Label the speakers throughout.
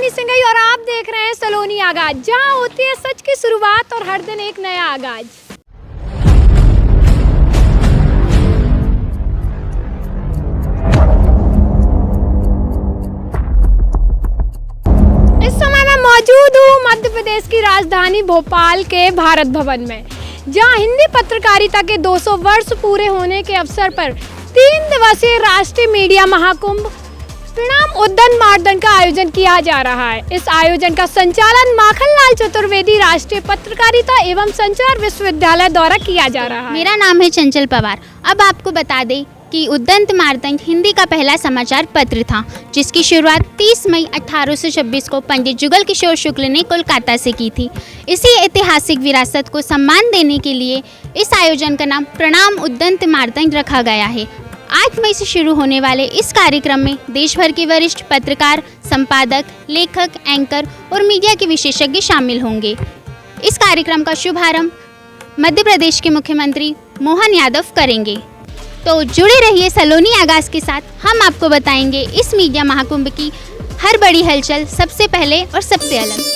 Speaker 1: सलोनी सिंघई और आप देख रहे हैं सलोनी आगाज, जहां होती है सच की शुरुआत और हर दिन एक नया आगाज। इस समय मैं मौजूद हूँ मध्य प्रदेश की राजधानी भोपाल के भारत भवन में, जहां हिंदी पत्रकारिता के 200 वर्ष पूरे होने के अवसर पर 3 दिवसीय राष्ट्रीय मीडिया महाकुंभ प्रणाम उद्दंत मार्तंड का आयोजन किया जा रहा है। इस आयोजन का संचालन माखनलाल चतुर्वेदी राष्ट्रीय पत्रकारिता एवं संचार विश्वविद्यालय द्वारा किया जा रहा है।
Speaker 2: मेरा नाम है चंचल पवार। अब आपको बता दें कि उद्दंत मार्तंड हिंदी का पहला समाचार पत्र था, जिसकी शुरुआत 30 मई 1826 को पंडित जुगल किशोर शुक्ल ने कोलकाता से की थी। इसी ऐतिहासिक विरासत को सम्मान देने के लिए इस आयोजन का नाम प्रणाम उद्दंत मार्तंड रखा गया है। 8 मई से शुरू होने वाले इस कार्यक्रम में देश भर के वरिष्ठ पत्रकार, संपादक, लेखक, एंकर और मीडिया के विशेषज्ञ शामिल होंगे। इस कार्यक्रम का शुभारंभ मध्य प्रदेश के मुख्यमंत्री मोहन यादव करेंगे। तो जुड़े रहिए सलोनी आगाज के साथ, हम आपको बताएंगे इस मीडिया महाकुंभ की हर बड़ी हलचल सबसे पहले और सबसे अलग।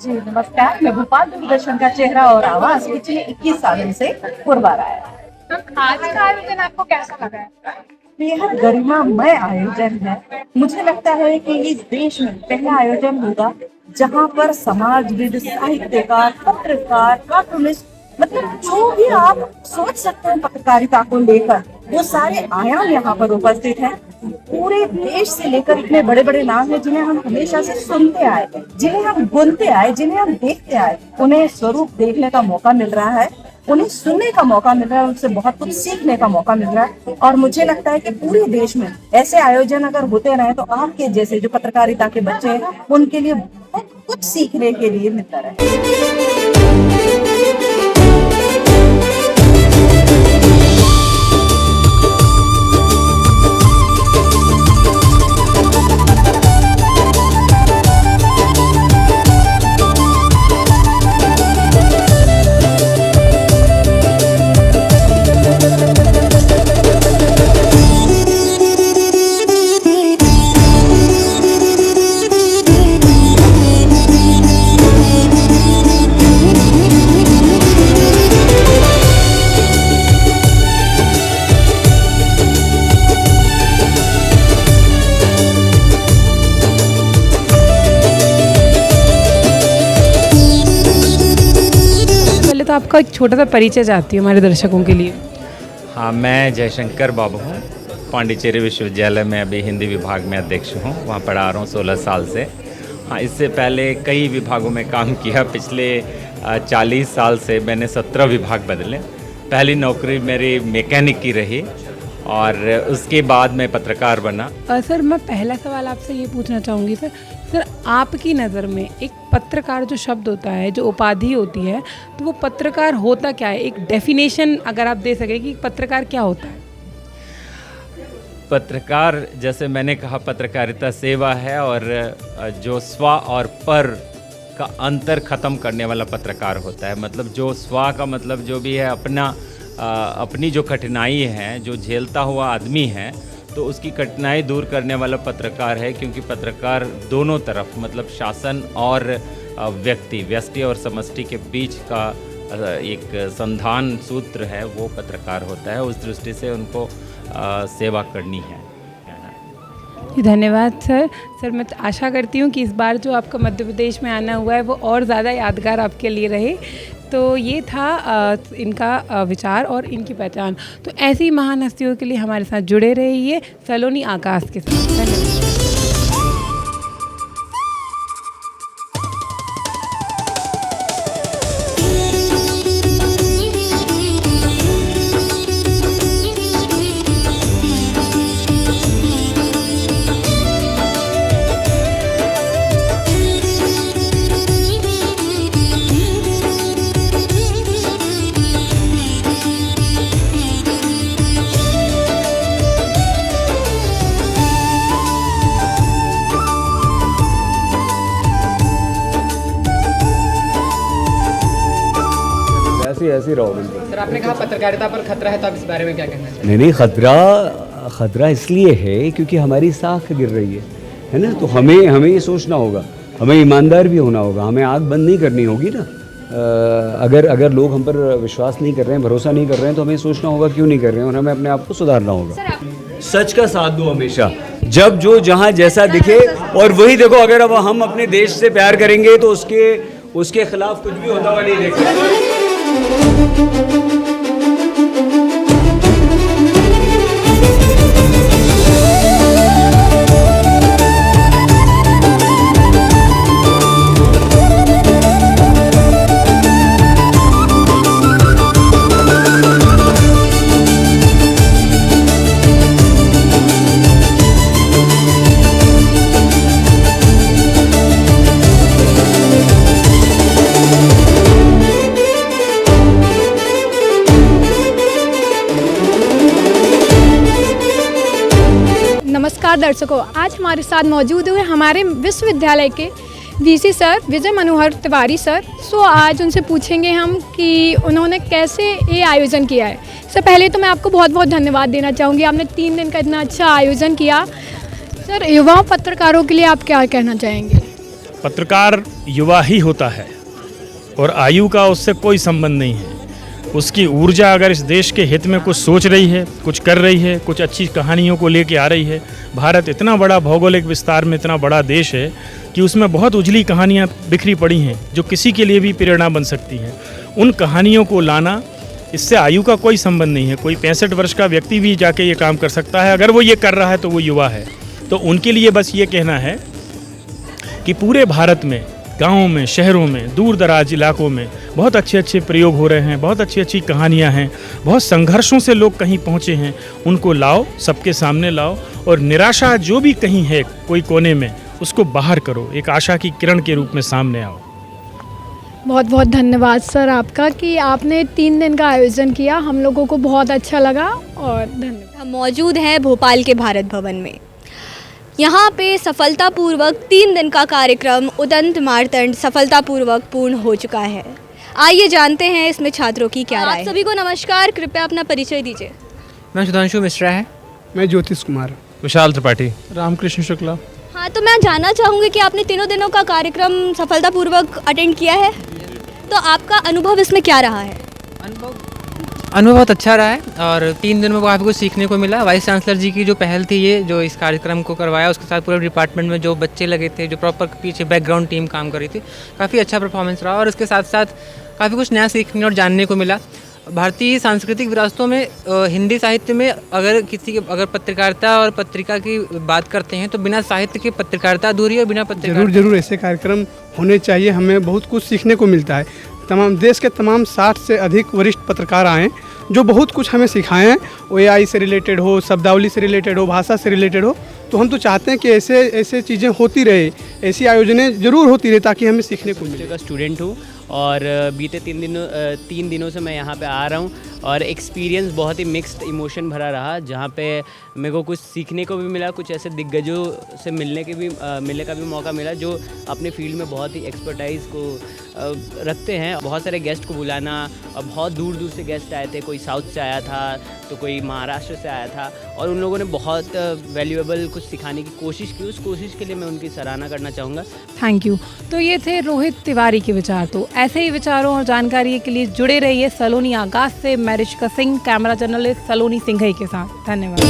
Speaker 3: जी नमस्कार, मैं भोपाल दूरदर्शन का चेहरा और आवाज पिछले 21 सालों से पूर्वा रहा है।
Speaker 1: तो आज का आयोजन आपको कैसा लगा है?
Speaker 3: बेहद गरिमामय आयोजन है। मुझे लगता है कि इस देश में पहला आयोजन होगा जहां पर समाजविद, साहित्यकार, पत्रकार, कार्टूनिस्ट, मतलब जो भी आप सोच सकते हैं पत्रकारिता को लेकर, वो सारे आयाम यहाँ पर उपस्थित हैं। पूरे देश से लेकर इतने बड़े बड़े नाम हैं जिन्हें हम हमेशा से सुनते आए, जिन्हें हम बुनते आए, जिन्हें हम देखते आए, उन्हें स्वरूप देखने का मौका मिल रहा है, उन्हें सुनने का मौका मिल रहा है, उनसे बहुत कुछ सीखने का मौका मिल रहा है। और मुझे लगता है कि पूरे देश में ऐसे आयोजन अगर होते रहे तो आपके जैसे जो पत्रकारिता के बच्चे हैं उनके लिए बहुत कुछ सीखने के लिए मिलता रहे।
Speaker 4: तो आपका एक छोटा सा परिचय चाहती हूँ हमारे दर्शकों के लिए।
Speaker 5: हाँ, मैं जयशंकर बाबू हूँ। पांडिचेरी विश्वविद्यालय में अभी हिंदी विभाग में अध्यक्ष हूँ, वहाँ पढ़ा रहा हूँ 16 साल से। हाँ, इससे पहले कई विभागों में काम किया। पिछले 40 साल से मैंने 17 विभाग बदले। पहली नौकरी मेरी मैकेनिक की रही और उसके बाद मैं पत्रकार बना।
Speaker 4: सर, मैं पहला सवाल आपसे ये पूछना चाहूँगी सर, आपकी नज़र में एक पत्रकार जो शब्द होता है, जो उपाधि होती है, तो वो पत्रकार होता क्या है? एक डेफिनेशन अगर आप दे सकें कि पत्रकार क्या होता है?
Speaker 5: पत्रकार, जैसे मैंने कहा, पत्रकारिता सेवा है और जो स्व और पर का अंतर ख़त्म करने वाला पत्रकार होता है। मतलब जो स्व का मतलब जो भी है अपनी जो कठिनाई है, जो झेलता हुआ आदमी है, तो उसकी कठिनाई दूर करने वाला पत्रकार है। क्योंकि पत्रकार दोनों तरफ मतलब शासन और व्यष्टि और समष्टि के बीच का एक संधान सूत्र है, वो पत्रकार होता है। उस दृष्टि से उनको सेवा करनी है।
Speaker 4: धन्यवाद सर। सर मैं आशा करती हूँ कि इस बार जो आपका मध्य प्रदेश में आना हुआ है वो और ज़्यादा यादगार आपके लिए रहे। तो ये था इनका विचार और इनकी पहचान। तो ऐसी महान हस्तियों के लिए हमारे साथ जुड़े रहिए सलोनी आकाश के साथ। धन्यवाद।
Speaker 6: ऐसे रहो बिल्कुल।
Speaker 7: सर आपने कहा पत्रकारिता पर खतरा है, तो आप इस बारे में क्या कहना चाहते हैं?
Speaker 6: नहीं, खतरा इसलिए है क्योंकि हमारी साख गिर रही है ना। तो हमें ये सोचना होगा, हमें ईमानदार भी होना होगा, हमें आँख बंद नहीं करनी होगी ना। अगर लोग हम पर विश्वास नहीं कर रहे हैं, भरोसा नहीं कर रहे हैं, तो हमें सोचना होगा क्यों नहीं कर रहे हैं, और हमें अपने आप को सुधारना होगा। सच का साथ दो हमेशा, जब जो जहाँ जैसा दिखे। और वही देखो, अगर अब हम अपने देश से प्यार करेंगे तो उसके खिलाफ कुछ भी होता हुआ नहीं देखेंगे।
Speaker 1: नमस्कार दर्शकों, आज हमारे साथ मौजूद हुए हमारे विश्वविद्यालय के वीसी सर विजय मनोहर तिवारी सर। सो आज उनसे पूछेंगे हम कि उन्होंने कैसे ये आयोजन किया है। सर पहले तो मैं आपको बहुत बहुत धन्यवाद देना चाहूँगी, आपने 3 दिन का इतना अच्छा आयोजन किया। सर युवा पत्रकारों के लिए आप क्या कहना चाहेंगे?
Speaker 8: पत्रकार युवा ही होता है और आयु का उससे कोई संबंध नहीं है। उसकी ऊर्जा अगर इस देश के हित में कुछ सोच रही है, कुछ कर रही है, कुछ अच्छी कहानियों को लेके आ रही है। भारत इतना बड़ा भौगोलिक विस्तार में इतना बड़ा देश है कि उसमें बहुत उजली कहानियाँ बिखरी पड़ी हैं जो किसी के लिए भी प्रेरणा बन सकती हैं। उन कहानियों को लाना, इससे आयु का कोई संबंध नहीं है। कोई 65 वर्ष का व्यक्ति भी जाके ये काम कर सकता है। अगर वो ये कर रहा है तो वो युवा है। तो उनके लिए बस ये कहना है कि पूरे भारत में, गाँवों में, शहरों में, दूर दराज इलाकों में बहुत अच्छे अच्छे प्रयोग हो रहे हैं, बहुत अच्छी अच्छी कहानियां हैं, बहुत संघर्षों से लोग कहीं पहुंचे हैं। उनको लाओ, सबके सामने लाओ, और निराशा जो भी कहीं है कोई कोने में, उसको बाहर करो, एक आशा की किरण के रूप में सामने आओ।
Speaker 1: बहुत बहुत धन्यवाद सर आपका कि आपने 3 दिन का आयोजन किया, हम लोगों को बहुत अच्छा लगा। और धन्यवाद।
Speaker 9: हम मौजूद हैं भोपाल के भारत भवन में। यहाँ पे सफलतापूर्वक 3 दिन का कार्यक्रम उदंत मार्तंड सफलतापूर्वक पूर्ण हो चुका है। आइए जानते हैं इसमें छात्रों की क्या राय है। आप सभी को नमस्कार, कृपया अपना परिचय दीजिए।
Speaker 7: मैं सुधांशु मिश्रा है।
Speaker 10: मैं ज्योतिष कुमार।
Speaker 8: विशाल त्रिपाठी।
Speaker 10: रामकृष्ण शुक्ला।
Speaker 9: हाँ, तो मैं जानना चाहूँगी कि आपने 3 दिनों का कार्यक्रम सफलतापूर्वक अटेंड किया है, तो आपका अनुभव इसमें क्या रहा है?
Speaker 7: अनुभव बहुत अच्छा रहा है और 3 दिन में काफ़ी कुछ सीखने को मिला। वाइस चांसलर जी की जो पहल थी, ये जो इस कार्यक्रम को करवाया, उसके साथ पूरे डिपार्टमेंट में जो बच्चे लगे थे, जो प्रॉपर पीछे बैकग्राउंड टीम काम कर रही थी, काफ़ी अच्छा परफॉर्मेंस रहा। और इसके साथ साथ काफ़ी कुछ नया सीखने और जानने को मिला। भारतीय सांस्कृतिक विरासतों में हिंदी साहित्य में अगर पत्रकारिता और पत्रिका की बात करते हैं तो बिना साहित्य के पत्रकारिता अधूरी है और बिना पत्रकारिता।
Speaker 10: जरूर ऐसे कार्यक्रम होने चाहिए, हमें बहुत कुछ सीखने को मिलता है। तमाम देश के तमाम 60 से अधिक वरिष्ठ पत्रकार आए जो बहुत कुछ हमें सिखाएं हैं। OAI से रिलेटेड हो, शब्दावली से रिलेटेड हो, भाषा से रिलेटेड हो। तो हम तो चाहते हैं कि ऐसे चीज़ें होती रहे, ऐसी आयोजनें ज़रूर होती रहे ताकि हमें सीखने को मिले।
Speaker 11: का स्टूडेंट हूँ और बीते 3 दिनों से मैं यहाँ पे आ रहा हूँ और एक्सपीरियंस बहुत ही मिक्स्ड इमोशन भरा रहा, जहाँ पे मेरे को कुछ सीखने को भी मिला, कुछ ऐसे दिग्गजों से मिलने का भी मौका मिला जो अपने फील्ड में बहुत ही एक्सपर्टाइज को रखते हैं। बहुत सारे गेस्ट को बुलाना, और बहुत दूर दूर से गेस्ट आए थे, कोई साउथ से आया था तो कोई महाराष्ट्र से आया था, और उन लोगों ने बहुत वैल्यूएबल कुछ सिखाने की कोशिश की। उस कोशिश के लिए मैं उनकी सराहना करना चाहूँगा।
Speaker 4: Thank you. तो ये थे रोहित तिवारी के विचार। तो ऐसे ही विचारों और जानकारी के लिए जुड़े रहिए सलोनी आगाज से। मैं रिशिका सिंह, कैमरा जर्नलिस्ट सलोनी सिंघई के साथ। धन्यवाद।